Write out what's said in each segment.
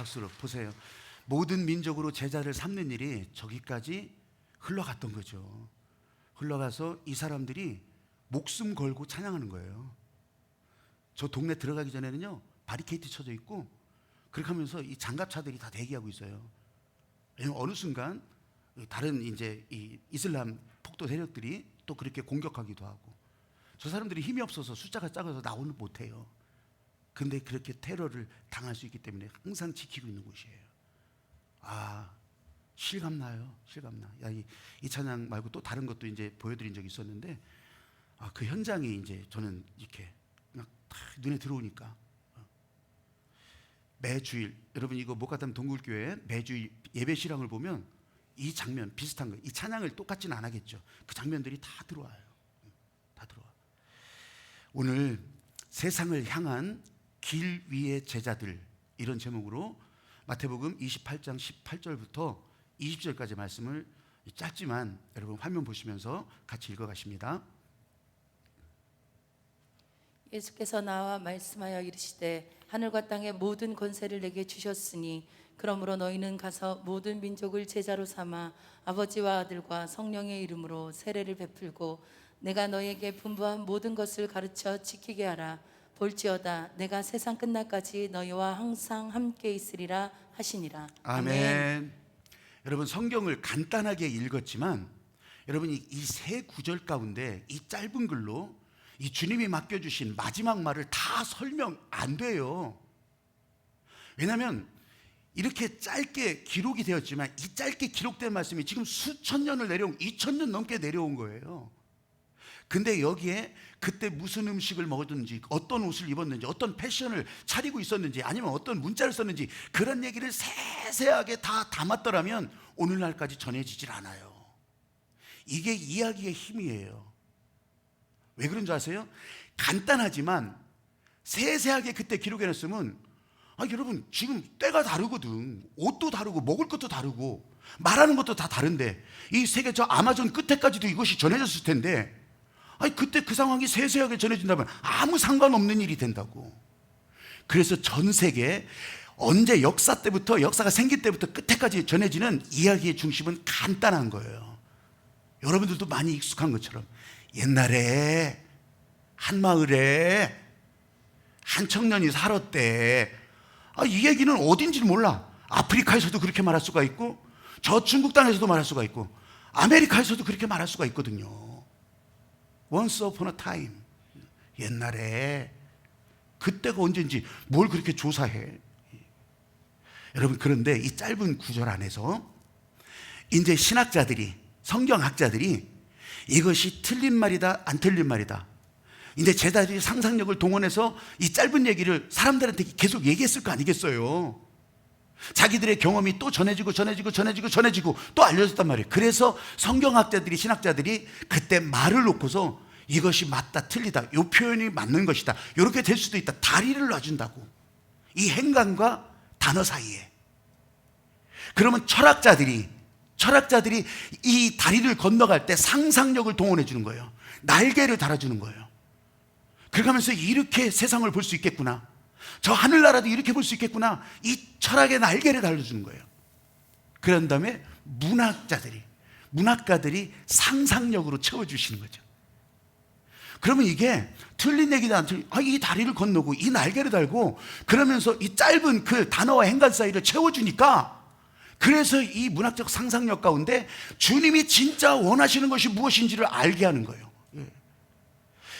박수로 보세요. 모든 민족으로 제자를 삼는 일이 저기까지 흘러갔던 거죠. 흘러가서 이 사람들이 목숨 걸고 찬양하는 거예요. 저 동네 들어가기 전에는요, 바리케이트 쳐져 있고 그렇게 하면서 이 장갑차들이 다 대기하고 있어요. 왜냐면 어느 순간 다른 이제 이 이슬람 폭도 세력들이 또 그렇게 공격하기도 하고, 저 사람들이 힘이 없어서 숫자가 작아서 나오는 못해요. 근데 그렇게 테러를 당할 수 있기 때문에 항상 지키고 있는 곳이에요. 아, 실감나요. 실감나. 야, 이 찬양 말고 또 다른 것도 이제 보여드린 적이 있었는데, 그 현장이 이제 저는 이렇게 막 눈에 들어오니까 매주일, 여러분 이거 목가담 동굴교회 매주일 예배 실황을 보면 이 장면 비슷한 거, 이 찬양을 똑같지는 안 하겠죠. 그 장면들이 다 들어와요. 다 들어와. 오늘 세상을 향한 길 위의 제자들, 이런 제목으로 마태복음 28장 18절부터 20절까지 말씀을 짧지만 여러분 화면 보시면서 같이 읽어가십니다. 예수께서 나와 말씀하여 이르시되 하늘과 땅의 모든 권세를 내게 주셨으니 그러므로 너희는 가서 모든 민족을 제자로 삼아 아버지와 아들과 성령의 이름으로 세례를 베풀고 내가 너희에게 분부한 모든 것을 가르쳐 지키게 하라. 볼지어다 내가 세상 끝날까지 너희와 항상 함께 있으리라 하시니라. 아멘. 여러분 성경을 간단하게 읽었지만 여러분이 이 세 구절 가운데 이 짧은 글로 이 주님이 맡겨주신 마지막 말을 다 설명 안 돼요. 왜냐하면 이렇게 짧게 기록이 되었지만 이 짧게 기록된 말씀이 지금 수천 년을 내려온, 2000년 넘게 내려온 거예요. 근데 여기에 그때 무슨 음식을 먹었는지, 어떤 옷을 입었는지, 어떤 패션을 차리고 있었는지, 아니면 어떤 문자를 썼는지, 그런 얘기를 세세하게 다 담았더라면 오늘날까지 전해지질 않아요. 이게 이야기의 힘이에요. 왜 그런 줄 아세요? 간단하지만 세세하게 그때 기록해놨으면, 여러분 지금 때가 다르거든. 옷도 다르고 먹을 것도 다르고 말하는 것도 다 다른데, 이 세계 저 아마존 끝에까지도 이것이 전해졌을 텐데, 그때 그 상황이 세세하게 전해진다면 아무 상관없는 일이 된다고. 그래서 전 세계 언제 역사 때부터, 역사가 생길 때부터 끝에까지 전해지는 이야기의 중심은 간단한 거예요. 여러분들도 많이 익숙한 것처럼 옛날에 한 마을에 한 청년이 살았대. 이 얘기는 어딘지 몰라. 아프리카에서도 그렇게 말할 수가 있고, 저 중국 땅에서도 말할 수가 있고, 아메리카에서도 그렇게 말할 수가 있거든요. Once upon a time, 옛날에, 그때가 언제인지 뭘 그렇게 조사해. 여러분, 그런데 이 짧은 구절 안에서 이제 신학자들이, 성경학자들이 이것이 틀린 말이다, 안 틀린 말이다, 이제 제자들이 상상력을 동원해서 이 짧은 얘기를 사람들한테 계속 얘기했을 거 아니겠어요. 자기들의 경험이 또 전해지고 또 알려졌단 말이에요. 그래서 성경학자들이, 신학자들이 그때 말을 놓고서 이것이 맞다 틀리다, 이 표현이 맞는 것이다, 이렇게 될 수도 있다, 다리를 놔준다고. 이 행간과 단어 사이에. 그러면 철학자들이 이 다리를 건너갈 때 상상력을 동원해 주는 거예요. 날개를 달아주는 거예요. 그러면서 이렇게 세상을 볼 수 있겠구나, 저 하늘나라도 이렇게 볼 수 있겠구나, 이 철학의 날개를 달아주는 거예요. 그런 다음에 문학가들이 상상력으로 채워주시는 거죠. 그러면 이게 틀린 얘기도 안 틀린, 이 다리를 건너고 이 날개를 달고 그러면서 이 짧은 그 단어와 행간 사이를 채워주니까, 그래서 이 문학적 상상력 가운데 주님이 진짜 원하시는 것이 무엇인지를 알게 하는 거예요.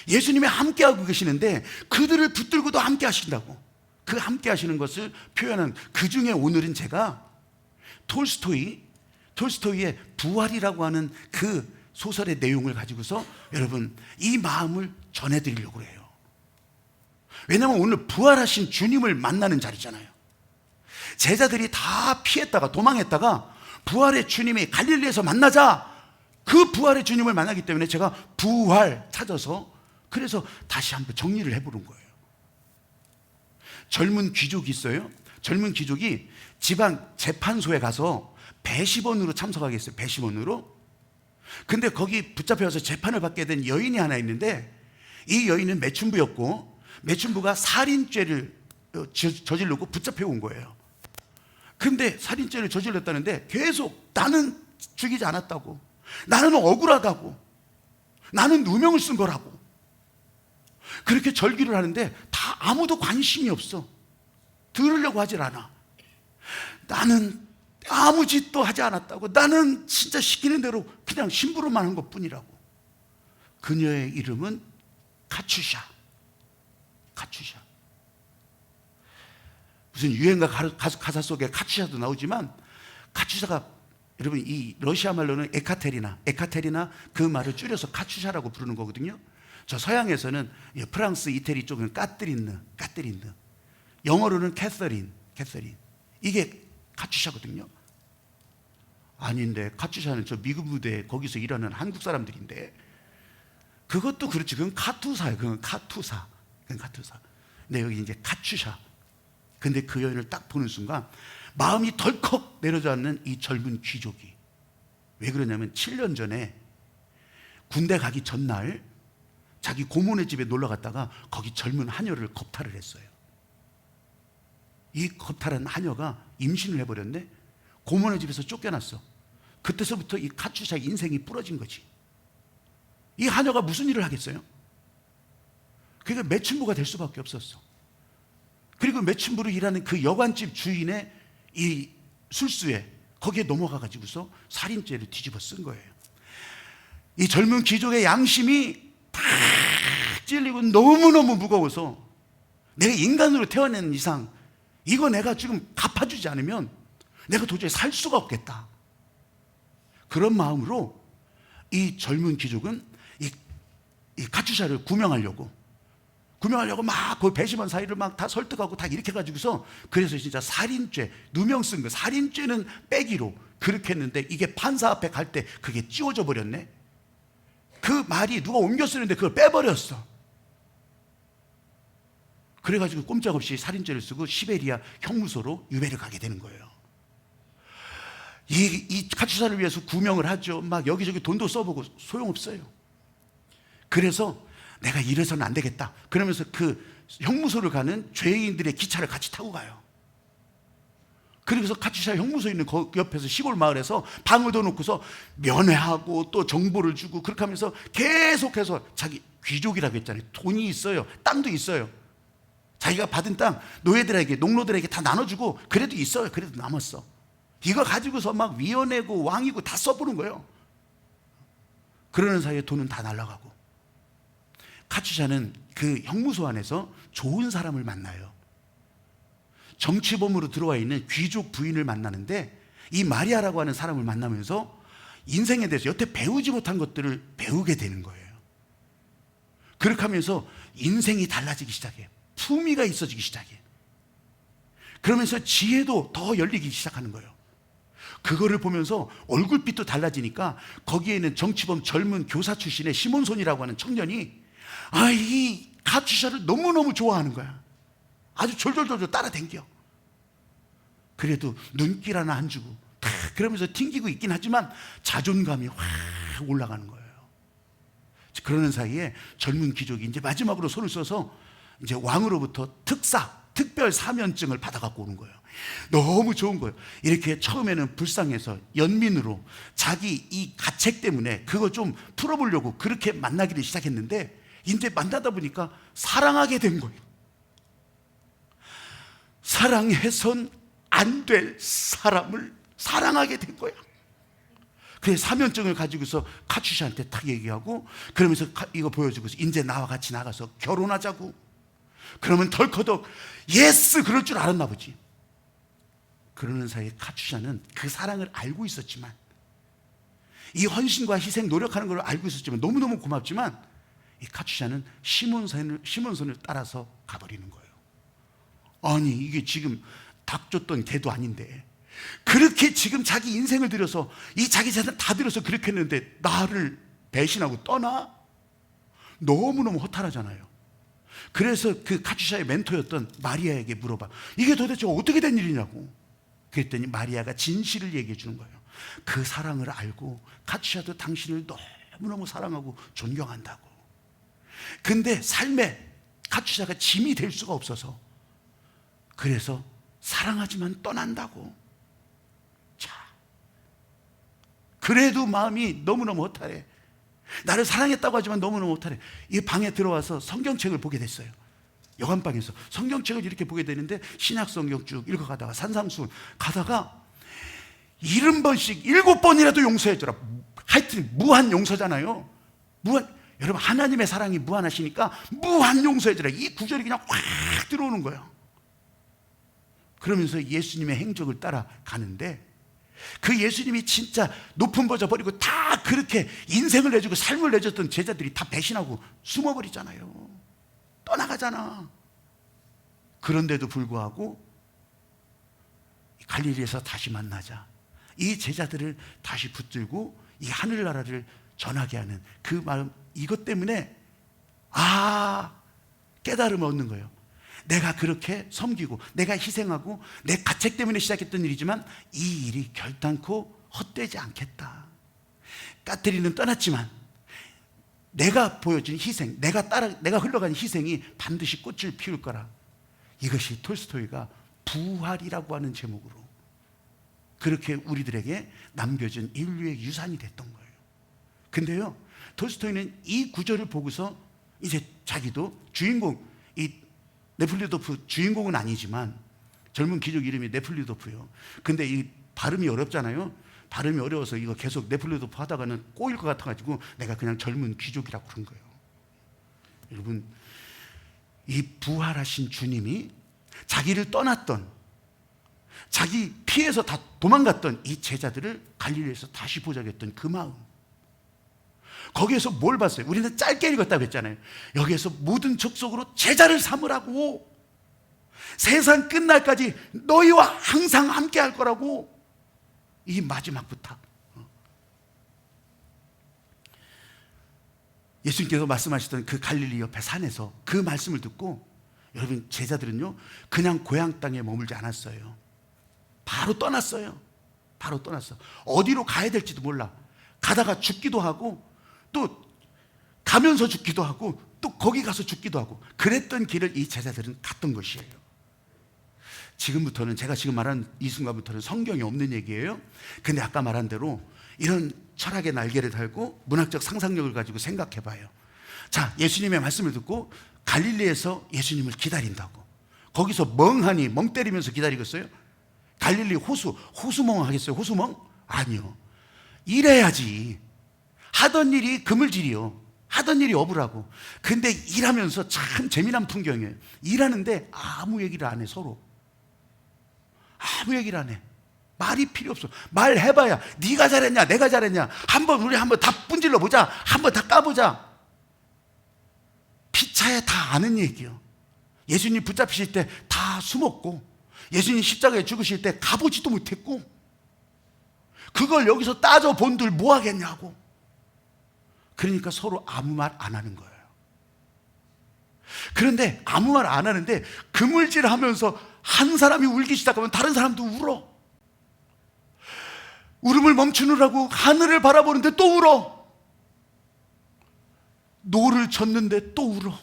예수님이 함께하고 계시는데 그들을 붙들고도 함께 하신다고. 그 함께 하시는 것을 표현한, 그 중에 오늘은 제가 톨스토이의 부활이라고 하는 그 소설의 내용을 가지고서 여러분 이 마음을 전해드리려고 해요. 왜냐하면 오늘 부활하신 주님을 만나는 자리잖아요. 제자들이 다 피했다가 도망했다가 부활의 주님이 갈릴리에서 만나자, 그 부활의 주님을 만나기 때문에 제가 부활 찾아서, 그래서 다시 한번 정리를 해보는 거예요. 젊은 귀족이 있어요. 젊은 귀족이 지방 재판소에 가서 배심원으로 참석하겠어요. 배심원으로. 근데 거기 붙잡혀서 재판을 받게 된 여인이 하나 있는데, 이 여인은 매춘부였고, 매춘부가 살인죄를 저지르고 붙잡혀 온 거예요. 근데 살인죄를 저질렀다는데 계속 나는 죽이지 않았다고, 나는 억울하다고, 나는 누명을 쓴 거라고 그렇게 절기를 하는데 다 아무도 관심이 없어. 들으려고 하질 않아. 나는 아무 짓도 하지 않았다고, 나는 진짜 시키는 대로 그냥 심부름만 한 것뿐이라고. 그녀의 이름은 카츄샤. 카츄샤. 무슨 유행가 가사 속에 카츄샤도 나오지만, 카츄샤가 여러분 이 러시아 말로는 에카테리나 그 말을 줄여서 카츄샤라고 부르는 거거든요. 저 서양에서는 프랑스, 이태리 쪽은 까뜨린느, 영어로는 캐서린. 이게 카츄샤거든요. 아닌데 카츄샤는 저 미군 부대 거기서 일하는 한국 사람들인데, 그것도 그렇지. 그건 카투사예요. 그건 카투사. 근데 여기 이제 카츄샤. 근데 그 여인을 딱 보는 순간 마음이 덜컥 내려져 앉는 이 젊은 귀족이, 왜 그러냐면 7년 전에 군대 가기 전날 자기 고모네 집에 놀러 갔다가 거기 젊은 하녀를 겁탈을 했어요. 이 겁탈한 하녀가 임신을 해버렸네. 고모네 집에서 쫓겨났어. 그때서부터 이 카츄샤의 인생이 부러진 거지. 이 하녀가 무슨 일을 하겠어요? 그러니까 매춘부가 될 수밖에 없었어. 그리고 매춘부로 일하는 그 여관집 주인의 이 술수에 거기에 넘어가 가지고서 살인죄를 뒤집어 쓴 거예요. 이 젊은 귀족의 양심이 팍 찔리고 너무너무 무거워서, 내가 인간으로 태어난 이상 이거 내가 지금 갚아주지 않으면 내가 도저히 살 수가 없겠다. 그런 마음으로 이 젊은 귀족은 이 카츄샤를 구명하려고 막 그 배심원 사이를 막 다 설득하고 다 이렇게 해가지고서, 그래서 진짜 살인죄, 누명 쓴 거, 살인죄는 빼기로 그렇게 했는데, 이게 판사 앞에 갈 때 그게 찌워져 버렸네. 그 말이 누가 옮겨 쓰는데 그걸 빼버렸어. 그래가지고 꼼짝없이 살인죄를 쓰고 시베리아 형무소로 유배를 가게 되는 거예요. 이 카츄샤를 위해서 구명을 하죠. 막 여기저기 돈도 써보고 소용없어요. 그래서 내가 이래서는 안 되겠다 그러면서 그 형무소를 가는 죄인들의 기차를 같이 타고 가요. 그래서 카츄샤 형무소 있는 그 옆에서 시골 마을에서 방을 둬놓고서 면회하고 또 정보를 주고 그렇게 하면서 계속해서, 자기 귀족이라고 했잖아요. 돈이 있어요. 땅도 있어요. 자기가 받은 땅 노예들에게, 농노들에게 다 나눠주고, 그래도 있어요. 그래도 남았어. 이거 가지고서 막 위원회고 왕이고 다 써보는 거예요. 그러는 사이에 돈은 다 날아가고. 카츄샤는 그 형무소 안에서 좋은 사람을 만나요. 정치범으로 들어와 있는 귀족 부인을 만나는데, 이 마리아라고 하는 사람을 만나면서 인생에 대해서 여태 배우지 못한 것들을 배우게 되는 거예요. 그렇게 하면서 인생이 달라지기 시작해요. 품위가 있어지기 시작해요. 그러면서 지혜도 더 열리기 시작하는 거예요. 그거를 보면서 얼굴빛도 달라지니까, 거기에 있는 정치범 젊은 교사 출신의 시몬손이라고 하는 청년이 이 카츄샤를 너무너무 좋아하는 거야. 아주 졸졸졸 따라댕겨. 그래도 눈길 하나 안 주고 그러면서 튕기고 있긴 하지만 자존감이 확 올라가는 거예요. 그러는 사이에 젊은 귀족이 이제 마지막으로 손을 써서 이제 왕으로부터 특별 사면증을 받아갖고 오는 거예요. 너무 좋은 거예요. 이렇게 처음에는 불쌍해서 연민으로 자기 이 가책 때문에 그거 좀 풀어보려고 그렇게 만나기를 시작했는데, 이제 만나다 보니까 사랑하게 된 거예요. 사랑해선 안 될 사람을 사랑하게 된 거야. 그래서 사면증을 가지고서 카츄샤한테 딱 얘기하고, 그러면서 이거 보여주고서 이제 나와 같이 나가서 결혼하자고. 그러면 덜커덕 예스 그럴 줄 알았나 보지. 그러는 사이에 카츄샤는 그 사랑을 알고 있었지만, 이 헌신과 희생 노력하는 걸 알고 있었지만, 너무너무 고맙지만 이 카츄샤는 시몬손을 따라서 가버리는 거예요. 아니 이게 지금 닭 줬던 개도 아닌데 그렇게 지금 자기 인생을 들여서 이 자기 재산 다 들여서 그렇게 했는데 나를 배신하고 떠나? 너무너무 허탈하잖아요. 그래서 그 카츄샤의 멘토였던 마리아에게 물어봐. 이게 도대체 어떻게 된 일이냐고. 그랬더니 마리아가 진실을 얘기해 주는 거예요. 그 사랑을 알고 카츄샤도 당신을 너무너무 사랑하고 존경한다고. 근데 삶에 카츄샤가 짐이 될 수가 없어서 그래서 사랑하지만 떠난다고. 그래도 마음이 너무너무 허탈해. 나를 사랑했다고 하지만 너무너무 허탈해. 이 방에 들어와서 성경책을 보게 됐어요. 여관방에서 성경책을 이렇게 보게 되는데 신약 성경 쭉 읽어가다가 산상수훈 가다가 70번씩 7번이라도 용서해줘라. 하여튼 무한 용서잖아요. 여러분 하나님의 사랑이 무한하시니까 무한 용서해줘라. 이 구절이 그냥 확 들어오는 거예요. 그러면서 예수님의 행적을 따라가는데 그 예수님이 진짜 높은 보좌 버리고 다 그렇게 인생을 내주고 삶을 내줬던 제자들이 다 배신하고 숨어버리잖아요. 떠나가잖아. 그런데도 불구하고 갈릴리에서 다시 만나자. 이 제자들을 다시 붙들고 이 하늘나라를 전하게 하는 그 마음, 이것 때문에 깨달음을 얻는 거예요. 내가 그렇게 섬기고 내가 희생하고 내 가책 때문에 시작했던 일이지만 이 일이 결단코 헛되지 않겠다. 까트리는 떠났지만 내가 보여준 희생, 내가 흘러간 희생이 반드시 꽃을 피울 거라. 이것이 톨스토이가 부활이라고 하는 제목으로 그렇게 우리들에게 남겨진 인류의 유산이 됐던 거예요. 근데요, 톨스토이는 이 구절을 보고서 이제 자기도 주인공, 이 네플리도프 주인공은 아니지만 젊은 귀족 이름이 네플리도프요. 근데 이 발음이 어렵잖아요. 발음이 어려워서 이거 계속 네플리도프 하다가는 꼬일 것 같아가지고 내가 그냥 젊은 귀족이라고 그런 거예요. 여러분, 이 부활하신 주님이 자기를 떠났던, 자기 피해서 다 도망갔던 이 제자들을 갈릴리에서 다시 보자고 했던 그 마음, 거기에서 뭘 봤어요? 우리는 짧게 읽었다고 했잖아요. 여기에서 모든 족속으로 제자를 삼으라고, 세상 끝날까지 너희와 항상 함께 할 거라고, 이 마지막 부탁. 예수님께서 말씀하시던 그 갈릴리 옆에 산에서 그 말씀을 듣고 여러분, 제자들은요 그냥 고향 땅에 머물지 않았어요. 바로 떠났어요. 바로 떠났어. 어디로 가야 될지도 몰라. 가다가 죽기도 하고 또 가면서 죽기도 하고 또 거기 가서 죽기도 하고 그랬던 길을 이 제자들은 갔던 것이에요. 지금부터는, 제가 지금 말한 이 순간부터는 성경이 없는 얘기예요. 근데 아까 말한 대로 이런 철학의 날개를 달고 문학적 상상력을 가지고 생각해 봐요. 자, 예수님의 말씀을 듣고 갈릴리에서 예수님을 기다린다고. 거기서 멍하니 멍 때리면서 기다리겠어요? 갈릴리 호수멍 하겠어요? 호수멍? 아니요. 일해야지. 하던 일이 그물질이요. 하던 일이 어부라고. 근데 일하면서 참 재미난 풍경이에요. 일하는데 아무 얘기를 안 해. 서로 아무 얘기를 안 해. 말이 필요 없어. 말해봐야 네가 잘했냐 내가 잘했냐, 우리 한번 다 분질러 보자, 한번 다 까보자. 피차에 다 아는 얘기요. 예수님 붙잡히실 때 다 숨었고, 예수님 십자가에 죽으실 때 가보지도 못했고, 그걸 여기서 따져본들 뭐 하겠냐고. 그러니까 서로 아무 말 안 하는 거예요. 그런데 아무 말 안 하는데 그물질 하면서 한 사람이 울기 시작하면 다른 사람도 울어. 울음을 멈추느라고 하늘을 바라보는데 또 울어. 노를 젓는데 또 울어.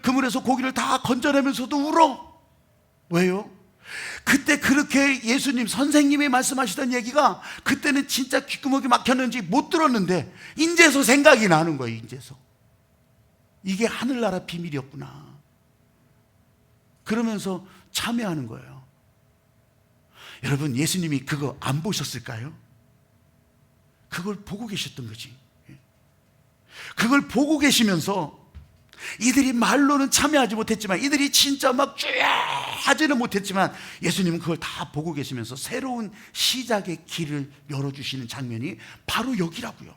그물에서 고기를 다 건져내면서도 울어. 왜요? 그때 그렇게 예수님 선생님이 말씀하시던 얘기가 그때는 진짜 귓구멍이 막혔는지 못 들었는데 인제서 생각이 나는 거예요. 인제서 이게 하늘나라 비밀이었구나. 그러면서 참여하는 거예요. 여러분, 예수님이 그거 안 보셨을까요? 그걸 보고 계셨던 거지. 그걸 보고 계시면서 이들이 말로는 참여하지 못했지만, 이들이 진짜 막 하지는 못했지만 예수님은 그걸 다 보고 계시면서 새로운 시작의 길을 열어주시는 장면이 바로 여기라고요.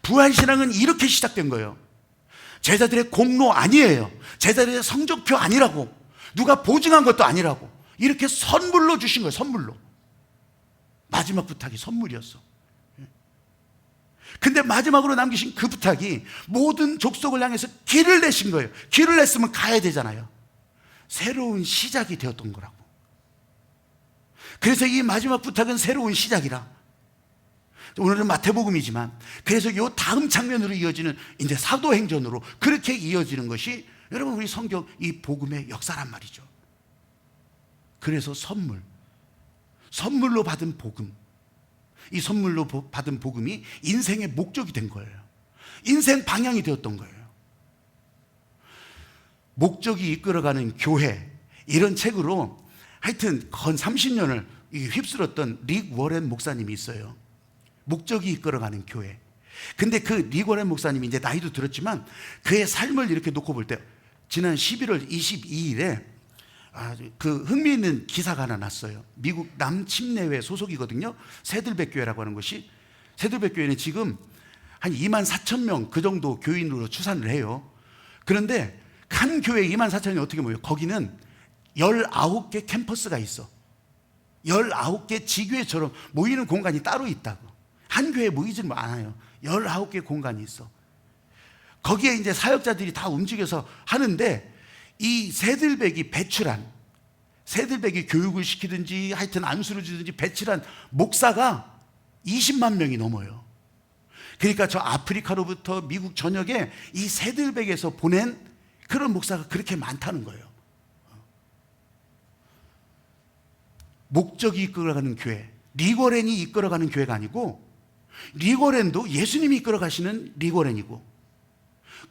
부활신앙은 이렇게 시작된 거예요. 제자들의 공로 아니에요. 제자들의 성적표 아니라고, 누가 보증한 것도 아니라고, 이렇게 선물로 주신 거예요. 선물로. 마지막 부탁이 선물이었어. 근데 마지막으로 남기신 그 부탁이 모든 족속을 향해서 길을 내신 거예요. 길을 냈으면 가야 되잖아요. 새로운 시작이 되었던 거라고. 그래서 이 마지막 부탁은 새로운 시작이라. 오늘은 마태복음이지만 그래서 이 다음 장면으로 이어지는 이제 사도행전으로 그렇게 이어지는 것이 여러분 우리 성경 이 복음의 역사란 말이죠. 그래서 선물로 받은 복음, 이 선물로 받은 복음이 인생의 목적이 된 거예요. 인생 방향이 되었던 거예요. 목적이 이끌어가는 교회, 이런 책으로 하여튼 건 30년을 휩쓸었던 릭 워렌 목사님이 있어요. 목적이 이끌어가는 교회. 근데 그 릭 워렌 목사님이 이제 나이도 들었지만 그의 삶을 이렇게 놓고 볼 때 지난 11월 22일에 그 흥미있는 기사가 하나 났어요. 미국 남침내회 소속이거든요. 새들백 교회라고 하는 것이. 새들백 교회는 지금 한 2만 4천 명 그 정도 교인으로 추산을 해요. 그런데 한 교회에 2만 4천이 어떻게 모여요? 거기는 19개 캠퍼스가 있어. 19개 지교회처럼 모이는 공간이 따로 있다고. 한 교회에 모이지는 않아요. 19개 공간이 있어. 거기에 이제 사역자들이 다 움직여서 하는데, 이 새들백이 새들백이 교육을 시키든지 하여튼 안수를 주든지 배출한 목사가 20만 명이 넘어요. 그러니까 저 아프리카로부터 미국 전역에 이 새들백에서 보낸 그런 목사가 그렇게 많다는 거예요. 목적이 이끌어가는 교회, 릭 워렌이 이끌어가는 교회가 아니고, 릭 워렌도 예수님이 이끌어가시는 릭 워렌이고,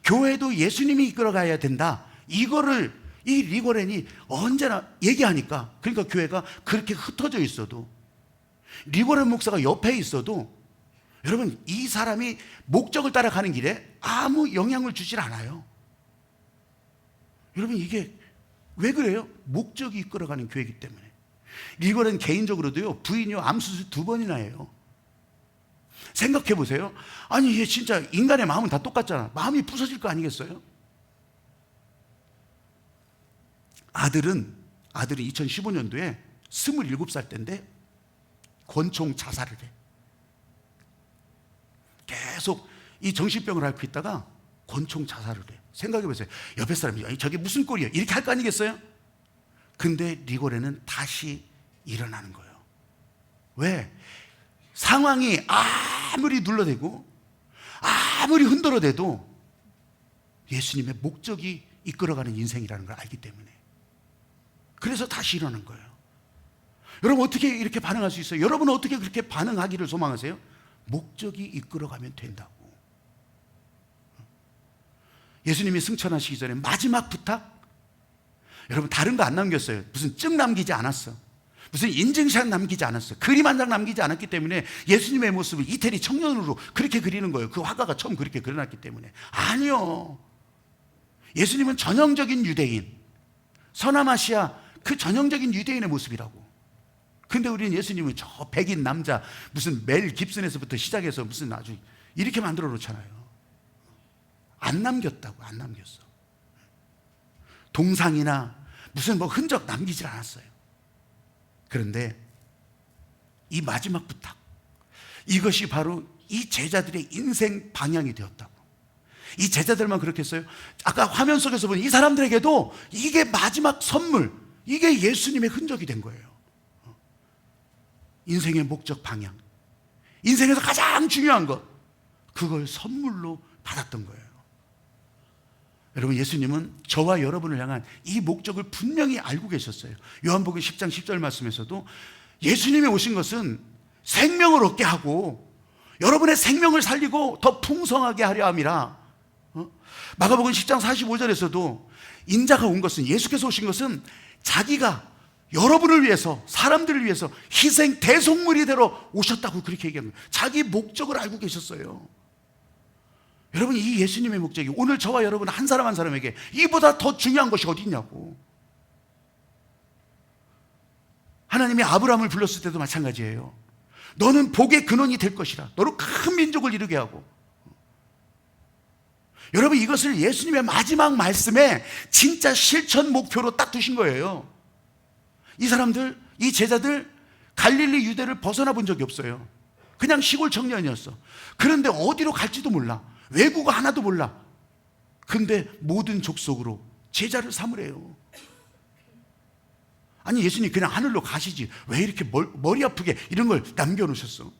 교회도 예수님이 이끌어가야 된다. 이거를 이 릭 워렌이 언제나 얘기하니까, 그러니까 교회가 그렇게 흩어져 있어도, 릭 워렌 목사가 옆에 있어도 여러분, 이 사람이 목적을 따라가는 길에 아무 영향을 주질 않아요. 여러분, 이게 왜 그래요? 목적이 이끌어가는 교회이기 때문에. 릭 워렌 개인적으로도요, 부인이 암수술 2번이나 해요. 생각해 보세요. 아니, 이게 진짜 인간의 마음은 다 똑같잖아. 마음이 부서질 거 아니겠어요? 아들은 2015년도에 27살 때인데 권총 자살을 해. 계속 이 정신병을 앓고 있다가 권총 자살을 해. 생각해 보세요. 옆에 사람이 아니, 저게 무슨 꼴이야? 이렇게 할 거 아니겠어요? 근데 릭 워렌은 다시 일어나는 거예요. 왜? 상황이 아무리 눌러대고 아무리 흔들어대도 예수님의 목적이 이끌어가는 인생이라는 걸 알기 때문에. 그래서 다시 일어나는 거예요. 여러분, 어떻게 이렇게 반응할 수 있어요? 여러분은 어떻게 그렇게 반응하기를 소망하세요? 목적이 이끌어가면 된다고. 예수님이 승천하시기 전에 마지막 부탁, 여러분 다른 거 안 남겼어요. 무슨 증 남기지 않았어. 무슨 인증샷 남기지 않았어. 그림 한 장 남기지 않았기 때문에 예수님의 모습을 이태리 청년으로 그렇게 그리는 거예요. 그 화가가 처음 그렇게 그려놨기 때문에. 아니요, 예수님은 전형적인 유대인, 서남아시아 그 전형적인 유대인의 모습이라고. 근데 우리는 예수님은 저 백인 남자, 무슨 멜 깁슨에서부터 시작해서 무슨 아주 이렇게 만들어 놓잖아요. 안 남겼다고. 안 남겼어. 동상이나 무슨 뭐 흔적 남기질 않았어요. 그런데 이 마지막 부탁, 이것이 바로 이 제자들의 인생 방향이 되었다고. 이 제자들만 그렇겠어요? 아까 화면 속에서 본 이 사람들에게도 이게 마지막 선물, 이게 예수님의 흔적이 된 거예요. 인생의 목적 방향, 인생에서 가장 중요한 것, 그걸 선물로 받았던 거예요. 여러분, 예수님은 저와 여러분을 향한 이 목적을 분명히 알고 계셨어요. 요한복음 10장 10절 말씀에서도 예수님이 오신 것은 생명을 얻게 하고 여러분의 생명을 살리고 더 풍성하게 하려 함이라. 마가복음 10장 45절에서도 인자가 온 것은, 예수께서 오신 것은 자기가 여러분을 위해서, 사람들을 위해서 희생 대속물이 되러 오셨다고 그렇게 얘기합니다. 자기 목적을 알고 계셨어요. 여러분, 이 예수님의 목적이 오늘 저와 여러분 한 사람 한 사람에게 이보다 더 중요한 것이 어디 있냐고. 하나님이 아브라함을 불렀을 때도 마찬가지예요. 너는 복의 근원이 될 것이라. 너로 큰 민족을 이루게 하고. 여러분, 이것을 예수님의 마지막 말씀에 진짜 실천 목표로 딱 두신 거예요. 이 사람들, 이 제자들 갈릴리 유대를 벗어나 본 적이 없어요. 그냥 시골 청년이었어. 그런데 어디로 갈지도 몰라. 외국어 하나도 몰라. 근데 모든 족속으로 제자를 삼으래요. 아니, 예수님 그냥 하늘로 가시지 왜 이렇게 머리 아프게 이런 걸 남겨놓으셨어?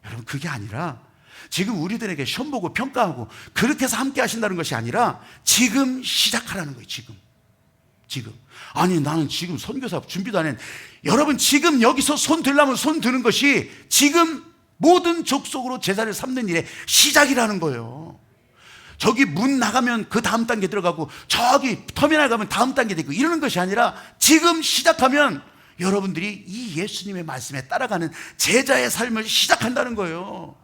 여러분, 그게 아니라 지금 우리들에게 시험 보고 평가하고 그렇게 해서 함께 하신다는 것이 아니라 지금 시작하라는 거예요. 지금 지금. 아니 나는 지금 선교사 준비도 안 했는데, 여러분 지금 여기서 손 들려면 손 드는 것이 지금 모든 족속으로 제자를 삼는 일의 시작이라는 거예요. 저기 문 나가면 그 다음 단계 들어가고, 저기 터미널 가면 다음 단계 되고, 이러는 것이 아니라 지금 시작하면 여러분들이 이 예수님의 말씀에 따라가는 제자의 삶을 시작한다는 거예요.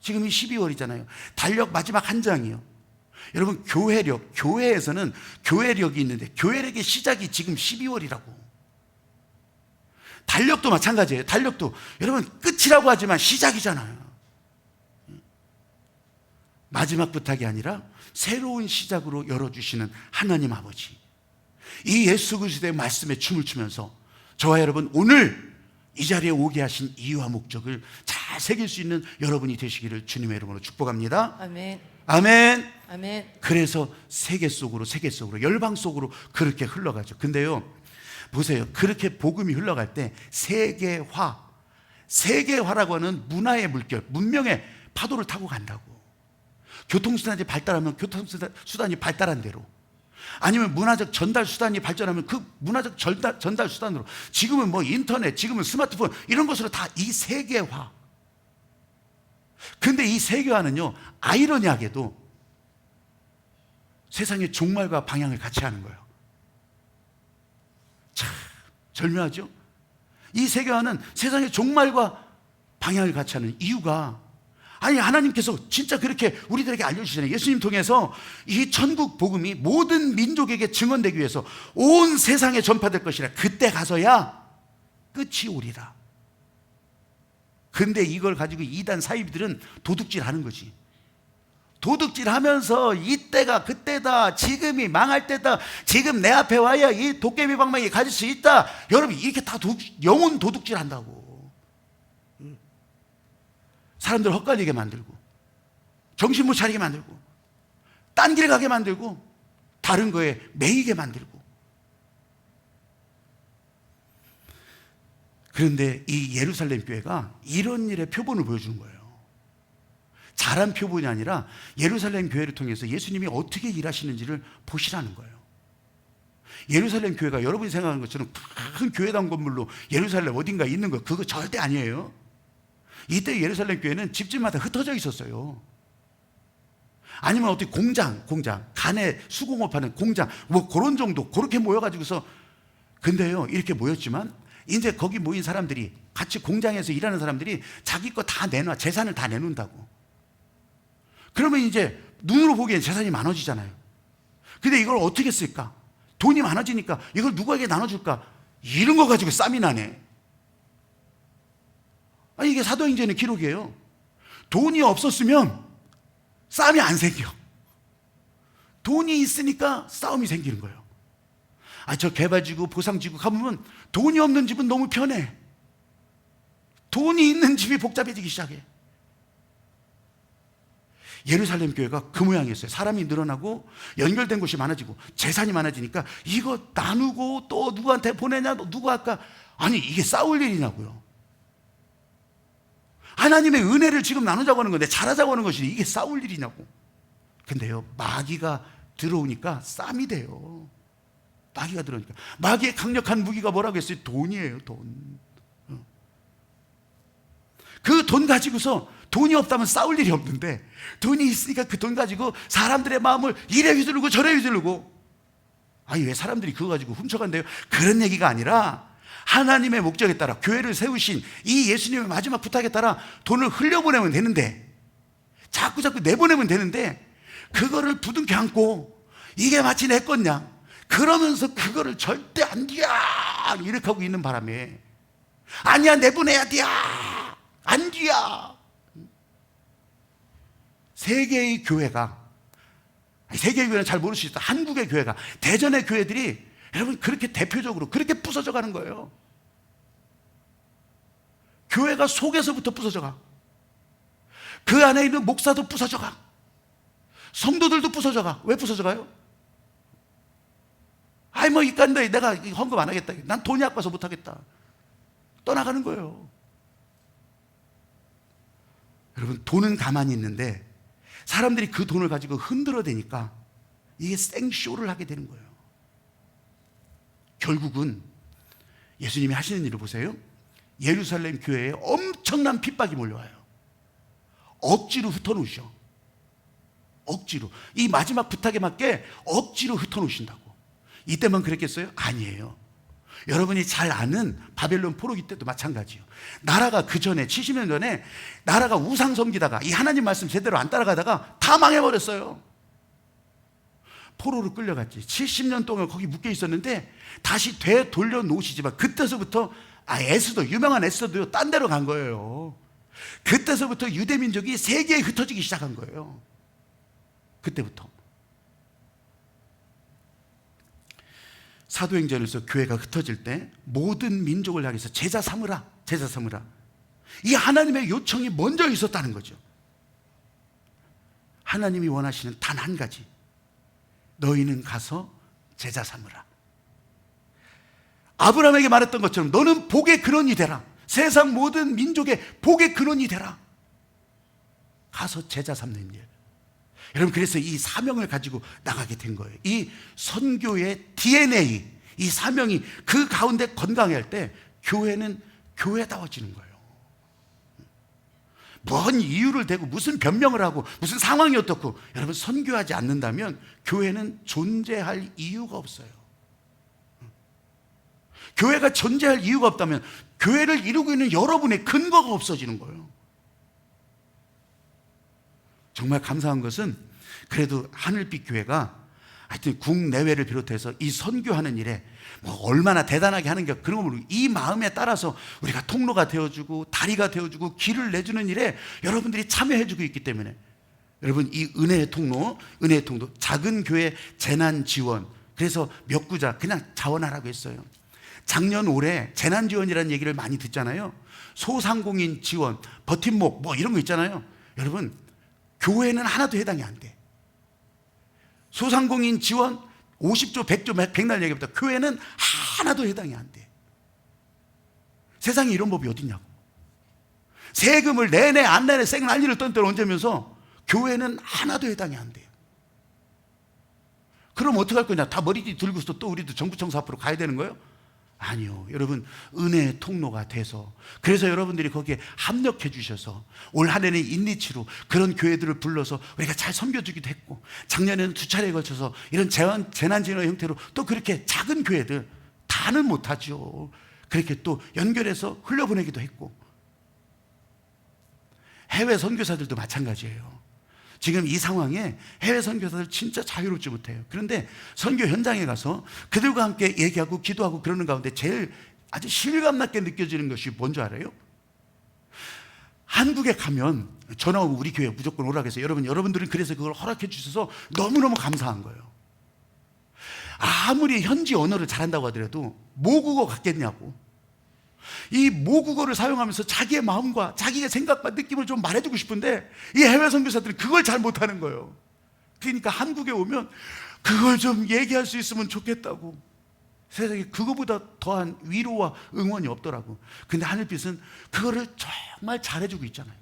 지금이 12월이잖아요. 달력 마지막 한 장이요. 여러분 교회력, 교회에서는 교회력이 있는데 교회력의 시작이 지금 12월이라고. 달력도 마찬가지예요. 달력도 여러분 끝이라고 하지만 시작이잖아요. 마지막 부탁이 아니라 새로운 시작으로 열어주시는 하나님 아버지, 이 예수 그리스도의 말씀에 춤을 추면서 저와 여러분 오늘 이 자리에 오게 하신 이유와 목적을 잘 새길 수 있는 여러분이 되시기를 주님의 이름으로 축복합니다. 아멘. 아멘. 아멘. 그래서 세계 속으로 열방 속으로 그렇게 흘러가죠. 근데요 보세요, 그렇게 복음이 흘러갈 때 세계화라고 하는 문화의 물결, 문명의 파도를 타고 간다고. 교통수단이 발달하면 교통수단이 발달한 대로, 아니면 문화적 전달 수단이 발전하면 그 문화적 전달 수단으로, 지금은 뭐 인터넷, 지금은 스마트폰, 이런 것으로 다 이 세계화. 근데 이 세계화는요 아이러니하게도 세상의 종말과 방향을 같이 하는 거예요. 참 절묘하죠. 이 세계화는 세상의 종말과 방향을 같이 하는 이유가, 아니 하나님께서 진짜 그렇게 우리들에게 알려주시잖아요. 예수님 통해서 이 천국 복음이 모든 민족에게 증언되기 위해서 온 세상에 전파될 것이라. 그때 가서야 끝이 오리라. 근데 이걸 가지고 이단 사이비들은 도둑질 하는 거지. 도둑질 하면서 이때가 그때다, 지금이 망할 때다, 지금 내 앞에 와야 이 도깨비 방망이 가질 수 있다. 여러분 이렇게 다 영혼 도둑질 한다고. 사람들 헛갈리게 만들고, 정신 못 차리게 만들고, 딴 길 가게 만들고, 다른 거에 매이게 만들고. 그런데 이 예루살렘 교회가 이런 일의 표본을 보여주는 거예요. 잘한 표본이 아니라 예루살렘 교회를 통해서 예수님이 어떻게 일하시는지를 보시라는 거예요. 예루살렘 교회가 여러분이 생각하는 것처럼 큰 교회당 건물로 예루살렘 어딘가 있는 거, 그거 절대 아니에요. 이때 예루살렘 교회는 집집마다 흩어져 있었어요. 아니면 어디 공장, 간에 수공업하는 공장, 뭐 그런 정도, 그렇게 모여가지고서. 근데요 이렇게 모였지만 이제 거기 모인 사람들이, 같이 공장에서 일하는 사람들이 자기 거 다 내놔, 재산을 다 내놓는다고. 그러면 이제 눈으로 보기엔 재산이 많아지잖아요. 근데 이걸 어떻게 쓸까? 돈이 많아지니까 이걸 누구에게 나눠줄까? 이런 거 가지고 쌈이 나네. 아니 이게 사도행전의 기록이에요. 돈이 없었으면 싸움이 안 생겨. 돈이 있으니까 싸움이 생기는 거예요. 저 개발지구, 보상지구 가보면 돈이 없는 집은 너무 편해. 돈이 있는 집이 복잡해지기 시작해. 예루살렘 교회가 그 모양이었어요. 사람이 늘어나고 연결된 곳이 많아지고 재산이 많아지니까 이거 나누고 또 누구한테 보내냐, 누구 할까? 아니 이게 싸울 일이냐고요. 하나님의 은혜를 지금 나누자고 하는 건데, 잘하자고 하는 것이 이게 싸울 일이냐고. 근데요 마귀가 들어오니까 쌈이 돼요. 마귀가 들어오니까. 마귀의 강력한 무기가 뭐라고 했어요? 돈이에요. 돈. 그 돈 가지고서, 돈이 없다면 싸울 일이 없는데 돈이 있으니까 그 돈 가지고 사람들의 마음을 이래 휘두르고 저래 휘두르고. 아니 왜 사람들이 그거 가지고 훔쳐간대요? 그런 얘기가 아니라 하나님의 목적에 따라, 교회를 세우신 이 예수님의 마지막 부탁에 따라 돈을 흘려보내면 되는데, 자꾸 내보내면 되는데, 그거를 부둥켜 안고 이게 마치 내 거냐 그러면서 그거를 절대 안 돼야 이렇게 하고 있는 바람에, 아니야 내보내야 돼야 안 돼야. 세계의 교회가, 세계의 교회는 잘 모를 수 있다, 한국의 교회가, 대전의 교회들이 여러분 그렇게 대표적으로 그렇게 부서져 가는 거예요. 교회가 속에서부터 부서져 가. 그 안에 있는 목사도 부서져 가. 성도들도 부서져 가. 왜 부서져 가요? 아이 뭐 이간데 내가 헌금 안 하겠다, 난 돈이 아까워서 못 하겠다, 떠나가는 거예요. 여러분 돈은 가만히 있는데 사람들이 그 돈을 가지고 흔들어대니까 이게 생쇼를 하게 되는 거예요. 결국은 예수님이 하시는 일을 보세요. 예루살렘 교회에 엄청난 핍박이 몰려와요. 억지로 흩어놓으셔. 억지로. 이 마지막 부탁에 맞게 억지로 흩어놓으신다고. 이때만 그랬겠어요? 아니에요. 여러분이 잘 아는 바벨론 포로기 때도 마찬가지예요. 나라가 그 전에 70년 전에 나라가 우상 섬기다가 이 하나님 말씀 제대로 안 따라가다가 다 망해버렸어요. 포로로 끌려갔지. 70년 동안 거기 묶여 있었는데 다시 되돌려 놓으시지만 그때서부터 에스더, 유명한 에스더도요, 딴 데로 간 거예요. 그때서부터 유대 민족이 세계에 흩어지기 시작한 거예요. 그때부터. 사도행전에서 교회가 흩어질 때 모든 민족을 향해서 제자 삼으라, 제자 삼으라. 이 하나님의 요청이 먼저 있었다는 거죠. 하나님이 원하시는 단 한 가지. 너희는 가서 제자 삼으라. 아브라함에게 말했던 것처럼 너는 복의 근원이 되라. 세상 모든 민족의 복의 근원이 되라. 가서 제자 삼는 일. 여러분, 그래서 이 사명을 가지고 나가게 된 거예요. 이 선교의 DNA, 이 사명이 그 가운데 건강할 때 교회는 교회다워지는 거예요. 뭔 이유를 대고 무슨 변명을 하고 무슨 상황이 어떻고, 여러분, 선교하지 않는다면 교회는 존재할 이유가 없어요. 교회가 존재할 이유가 없다면 교회를 이루고 있는 여러분의 근거가 없어지는 거예요. 정말 감사한 것은 그래도 하늘빛 교회가 하여튼 국내외를 비롯해서 이 선교하는 일에 뭐 얼마나 대단하게 하는 게 그런 거 모르고 이 마음에 따라서 우리가 통로가 되어주고 다리가 되어주고 길을 내주는 일에 여러분들이 참여해주고 있기 때문에, 여러분, 이 은혜의 통로 작은 교회 재난 지원, 그래서 몇 구자 그냥 자원하라고 했어요. 작년 올해 재난 지원이라는 얘기를 많이 듣잖아요. 소상공인 지원, 버팀목 뭐 이런 거 있잖아요. 여러분, 교회는 하나도 해당이 안 돼. 소상공인 지원 50조, 100조, 백날 얘기합니다. 교회는 하나도 해당이 안 돼. 세상에 이런 법이 어딨냐고. 세금을 내내 안 내내 쌩 난리를 떤 때를 얹으면서 교회는 하나도 해당이 안 돼요. 그럼 어떡할 거냐? 다 머리띠 들고서 또 우리도 정부청사 앞으로 가야 되는 거예요? 아니요. 여러분, 은혜의 통로가 돼서, 그래서 여러분들이 거기에 합력해 주셔서 올 한 해는 인리치로 그런 교회들을 불러서 우리가 잘 섬겨주기도 했고, 작년에는 2차례에 걸쳐서 이런 재난지원 형태로 또 그렇게 작은 교회들, 다는 못하죠. 그렇게 또 연결해서 흘려보내기도 했고, 해외 선교사들도 마찬가지예요. 지금 이 상황에 해외 선교사들 진짜 자유롭지 못해요. 그런데 선교 현장에 가서 그들과 함께 얘기하고 기도하고 그러는 가운데 제일 아주 실감나게 느껴지는 것이 뭔지 알아요? 한국에 가면 전화 오고 우리 교회 무조건 오라고 해서 여러분들은 그래서 그걸 허락해 주셔서 너무너무 감사한 거예요. 아무리 현지 언어를 잘한다고 하더라도 모국어 같겠냐고. 이 모국어를 사용하면서 자기의 마음과 자기의 생각과 느낌을 좀 말해주고 싶은데 이 해외 선교사들은 그걸 잘 못하는 거예요. 그러니까 한국에 오면 그걸 좀 얘기할 수 있으면 좋겠다고. 세상에 그거보다 더한 위로와 응원이 없더라고. 근데 하늘빛은 그거를 정말 잘해주고 있잖아요.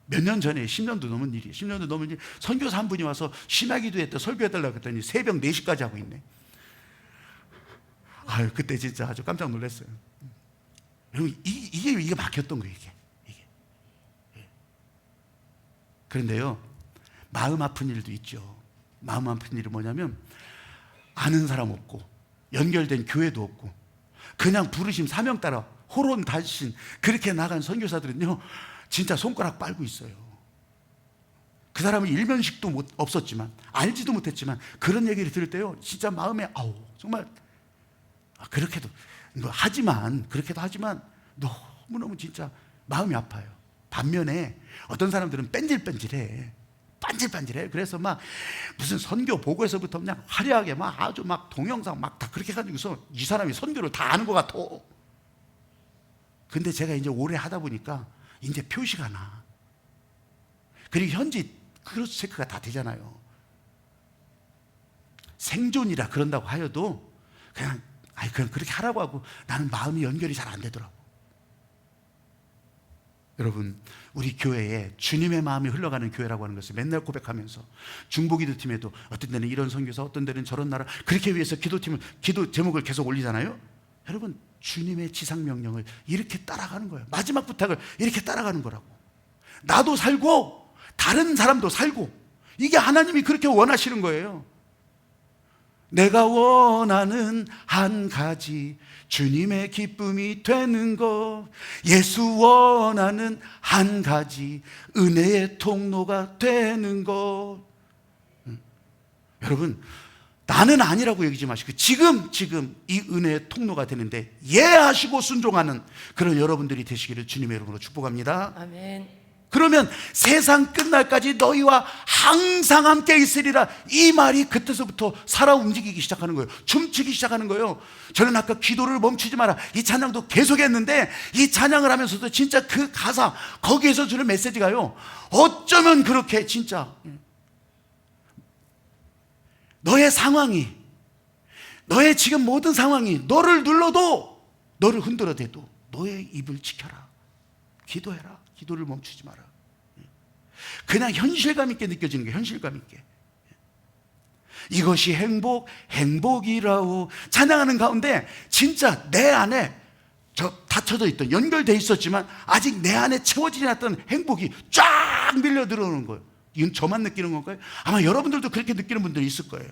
몇 년 전에 10년도 넘은 일이에요. 10년도 넘은 일, 선교사 한 분이 와서 심야기도회 때 설교해달라고 했더니 새벽 4시까지 하고 있네. 아유, 그때 진짜 아주 깜짝 놀랐어요. 여러분, 이게 막혔던 거예요, 이게. 그런데요, 마음 아픈 일도 있죠. 마음 아픈 일은 뭐냐면, 아는 사람 없고, 연결된 교회도 없고, 그냥 부르심 사명 따라 호론 달신 그렇게 나간 선교사들은요, 진짜 손가락 빨고 있어요. 그 사람은 일면식도 없었지만, 알지도 못했지만, 그런 얘기를 들을 때요, 진짜 마음에, 정말, 그렇게도 그렇게도 하지만 너무너무 진짜 마음이 아파요. 반면에 어떤 사람들은 뺀질뺀질해. 그래서 막 무슨 선교 보고에서부터 그냥 화려하게 막 아주 막 동영상 막 다 그렇게 해가지고서 이 사람이 선교를 다 아는 것 같아. 근데 제가 이제 오래 하다 보니까 이제 표시가 나. 그리고 현지 크로스 체크가 다 되잖아요. 생존이라 그런다고 하여도 그냥 그렇게 하라고 하고 나는 마음이 연결이 잘 안 되더라고. 여러분, 우리 교회에 주님의 마음이 흘러가는 교회라고 하는 것을 맨날 고백하면서 중보기도 팀에도 어떤 데는 이런 선교사, 어떤 데는 저런 나라, 그렇게 위해서 기도 제목을 계속 올리잖아요. 여러분, 주님의 지상명령을 이렇게 따라가는 거예요. 마지막 부탁을 이렇게 따라가는 거라고. 나도 살고 다른 사람도 살고, 이게 하나님이 그렇게 원하시는 거예요. 내가 원하는 한 가지, 주님의 기쁨이 되는 것. 예수 원하는 한 가지, 은혜의 통로가 되는 것. 여러분, 나는 아니라고 여기지 마시고 지금 이 은혜의 통로가 되는데 예하시고 순종하는 그런 여러분들이 되시기를 주님의 이름으로 축복합니다. 아멘. 그러면 세상 끝날까지 너희와 항상 함께 있으리라, 이 말이 그때서부터 살아 움직이기 시작하는 거예요. 춤추기 시작하는 거예요. 저는 아까 기도를 멈추지 마라, 이 찬양도 계속했는데, 이 찬양을 하면서도 진짜 그 가사, 거기에서 주는 메시지가요, 어쩌면 그렇게 진짜 너의 상황이, 너의 지금 모든 상황이 너를 눌러도, 너를 흔들어대도 너의 입을 지켜라. 기도해라. 기도를 멈추지 마라. 그냥 현실감 있게 느껴지는 게, 현실감 있게. 이것이 행복이라고 찬양하는 가운데 진짜 내 안에 닫혀져 있던, 연결되어 있었지만 아직 내 안에 채워지지 않았던 행복이 쫙 밀려 들어오는 거예요. 이건 저만 느끼는 건가요? 아마 여러분들도 그렇게 느끼는 분들이 있을 거예요.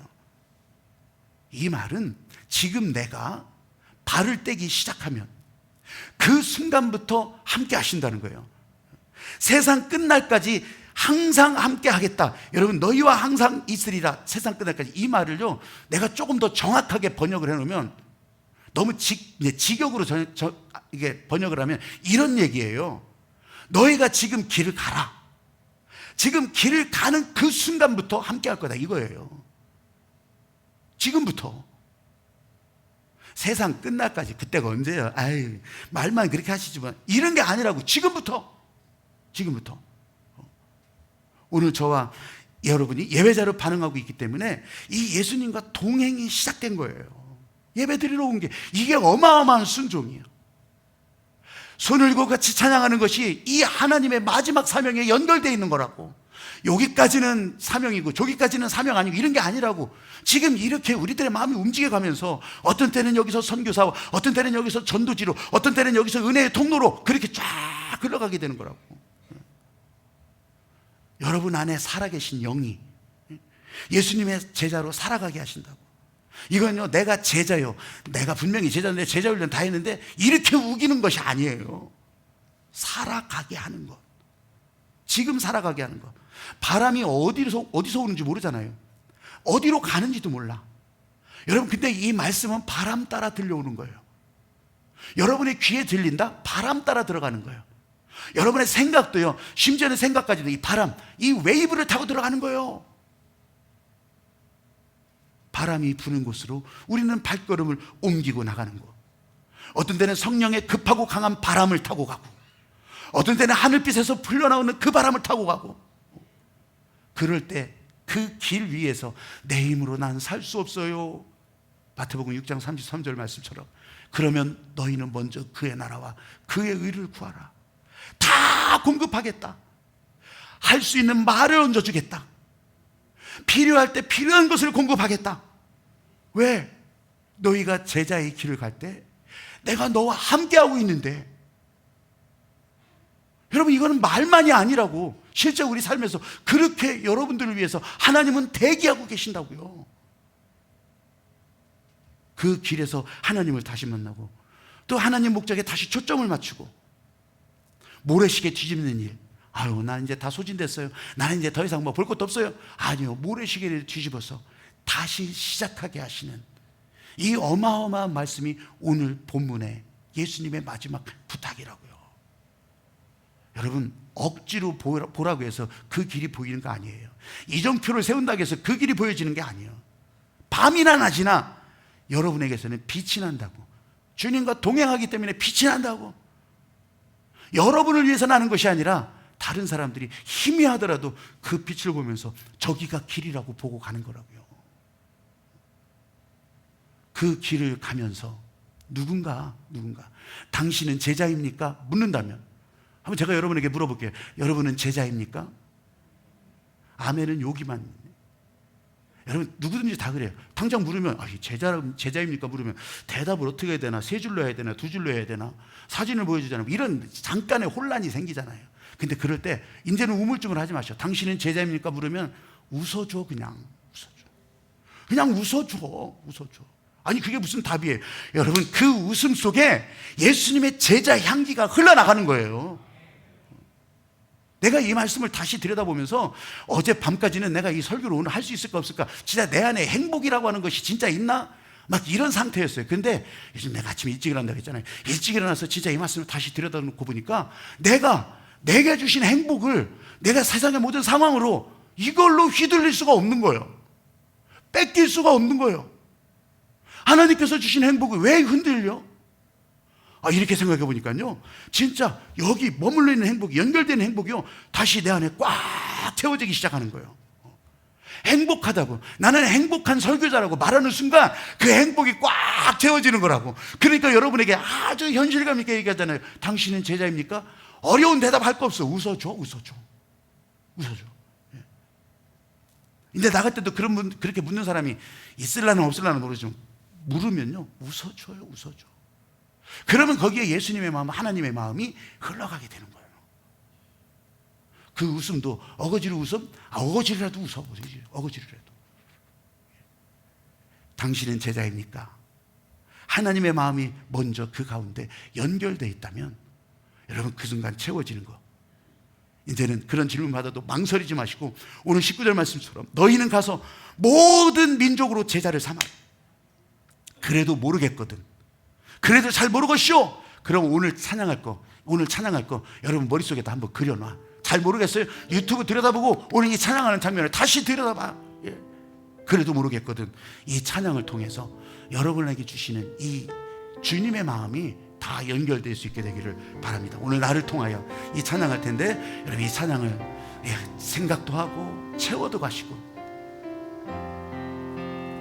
이 말은 지금 내가 발을 떼기 시작하면 그 순간부터 함께 하신다는 거예요. 세상 끝날까지 항상 함께 하겠다. 여러분, 너희와 항상 있으리라, 세상 끝날까지, 이 말을요, 내가 조금 더 정확하게 번역을 해놓으면, 너무 직역으로 이게 번역을 하면 이런 얘기예요. 너희가 지금 길을 가라. 지금 길을 가는 그 순간부터 함께 할 거다, 이거예요. 지금부터. 세상 끝날까지, 그때가 언제예요? 아유, 말만 그렇게 하시지만 이런 게 아니라고. 지금부터. 오늘 저와 여러분이 예배자로 반응하고 있기 때문에 이 예수님과 동행이 시작된 거예요. 예배 드리러 온 게, 이게 어마어마한 순종이에요. 손을 들고 같이 찬양하는 것이 이 하나님의 마지막 사명에 연결되어 있는 거라고. 여기까지는 사명이고 저기까지는 사명 아니고 이런 게 아니라고. 지금 이렇게 우리들의 마음이 움직여가면서, 어떤 때는 여기서 선교사와, 어떤 때는 여기서 전도지로, 어떤 때는 여기서 은혜의 통로로 그렇게 쫙 흘러가게 되는 거라고. 여러분 안에 살아계신 영이 예수님의 제자로 살아가게 하신다고. 이건요, 내가 제자요, 내가 분명히 제자인데 제자 훈련 다 했는데 이렇게 우기는 것이 아니에요. 살아가게 하는 것. 지금 살아가게 하는 것. 바람이 어디서 오는지 모르잖아요. 어디로 가는지도 몰라. 여러분, 근데 이 말씀은 바람 따라 들려오는 거예요. 여러분의 귀에 들린다? 바람 따라 들어가는 거예요. 여러분의 생각도요, 심지어는 생각까지도 이 바람, 이 웨이브를 타고 들어가는 거예요. 바람이 부는 곳으로 우리는 발걸음을 옮기고 나가는 것. 어떤 때는 성령의 급하고 강한 바람을 타고 가고, 어떤 때는 하늘빛에서 풀려나오는 그 바람을 타고 가고. 그럴 때 그 길 위에서 내 힘으로 난 살 수 없어요. 마태복음 6장 33절 말씀처럼, 그러면 너희는 먼저 그의 나라와 그의 의를 구하라. 다 공급하겠다. 할 수 있는 말을 얹어주겠다. 필요할 때 필요한 것을 공급하겠다. 왜? 너희가 제자의 길을 갈 때 내가 너와 함께하고 있는데. 여러분, 이거는 말만이 아니라고. 실제 우리 삶에서 그렇게 여러분들을 위해서 하나님은 대기하고 계신다고요. 그 길에서 하나님을 다시 만나고, 또 하나님 목적에 다시 초점을 맞추고, 모래시계 뒤집는 일. 아유, 난 이제 다 소진됐어요. 나는 이제 더 이상 뭐 볼 것도 없어요. 아니요, 모래시계를 뒤집어서 다시 시작하게 하시는 이 어마어마한 말씀이 오늘 본문의 예수님의 마지막 부탁이라고요. 여러분, 억지로 보라고 해서 그 길이 보이는 거 아니에요. 이정표를 세운다고 해서 그 길이 보여지는 게 아니에요. 밤이나 낮이나 여러분에게서는 빛이 난다고. 주님과 동행하기 때문에 빛이 난다고. 여러분을 위해서 나는 것이 아니라 다른 사람들이 희미하더라도 그 빛을 보면서 저기가 길이라고 보고 가는 거라고요. 그 길을 가면서 누군가 당신은 제자입니까? 묻는다면 한번 제가 여러분에게 물어볼게요. 여러분은 제자입니까? 아멘은 여기만. 여러분 누구든지 다 그래요. 당장 물으면 제자입니까? 물으면 대답을 어떻게 해야 되나? 세 줄로 해야 되나? 두 줄로 해야 되나? 사진을 보여주잖아요. 이런 잠깐의 혼란이 생기잖아요. 근데 그럴 때 이제는 우물쭈물 하지 마시오. 당신은 제자입니까? 물으면 웃어줘. 그냥 웃어줘. 그냥 웃어줘. 아니 그게 무슨 답이에요? 여러분 그 웃음 속에 예수님의 제자 향기가 흘러나가는 거예요. 내가 이 말씀을 다시 들여다보면서 어젯밤까지는 내가 이 설교를 오늘 할 수 있을까 없을까, 진짜 내 안에 행복이라고 하는 것이 진짜 있나? 막 이런 상태였어요. 근데 요즘 내가 아침에 일찍 일어난다고 했잖아요. 일찍 일어나서 진짜 이 말씀을 다시 들여다놓고 보니까 내게 주신 행복을 내가 세상의 모든 상황으로 이걸로 휘둘릴 수가 없는 거예요. 뺏길 수가 없는 거예요. 하나님께서 주신 행복을 왜 흔들려? 이렇게 생각해 보니까요, 진짜 여기 머물러 있는 행복이, 연결되는 행복이요, 다시 내 안에 꽉 채워지기 시작하는 거예요. 행복하다고, 나는 행복한 설교자라고 말하는 순간 그 행복이 꽉 채워지는 거라고. 그러니까 여러분에게 아주 현실감 있게 얘기하잖아요. 당신은 제자입니까? 어려운 대답 할 거 없어. 웃어줘. 예. 근데 나갈 때도 그렇게 묻는 사람이 있을라나 없을라나 모르지만 물으면요, 웃어줘요. 그러면 거기에 예수님의 마음, 하나님의 마음이 흘러가게 되는 거예요. 그 웃음도 어거지로 웃음? 어거지로라도 웃어보세요. 어거지로라도. 당신은 제자입니까? 하나님의 마음이 먼저 그 가운데 연결되어 있다면 여러분 그 순간 채워지는 거. 이제는 그런 질문 받아도 망설이지 마시고 오늘 19절 말씀처럼 너희는 가서 모든 민족으로 제자를 삼아. 그래도 모르겠거든. 그래도 잘 모르겠쇼. 그럼 오늘 찬양할 거 여러분 머릿속에다 한번 그려놔. 잘 모르겠어요? 유튜브 들여다보고 오늘 이 찬양하는 장면을 다시 들여다봐. 예. 그래도 모르겠거든. 이 찬양을 통해서 여러분에게 주시는 이 주님의 마음이 다 연결될 수 있게 되기를 바랍니다. 오늘 나를 통하여 이 찬양할 텐데 여러분 이 찬양을 생각도 하고 채워도 가시고